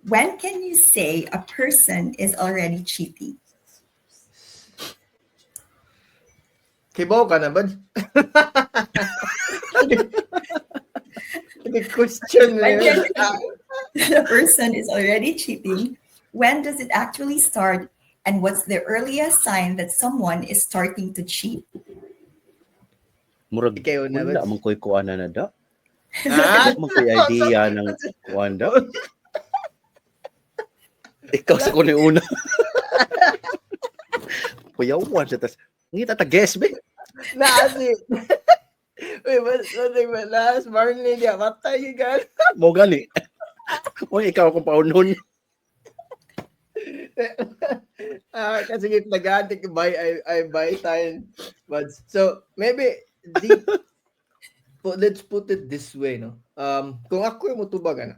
When can you say a person is already cheating? Kibaw ka na ba? The question When can is, you say that a person is already cheating? When does it actually start? And what's the earliest sign that someone is starting to cheat? Murag, Ikaw na, wala Bads. man ko'y kuha na da. Ah? Man ko'y idea ng kuha da. Ikaw sa kuno una. Kuyawan siya, tas, ngita ta guess, be. Nasi. Uy, ba last Marley niya, matay yung gan. Mo gani. O, ikaw akong paunon. Kasi if nag-addict I buy time. But so maybe let's put it this way, no. Kung ako yung mutubag, ano,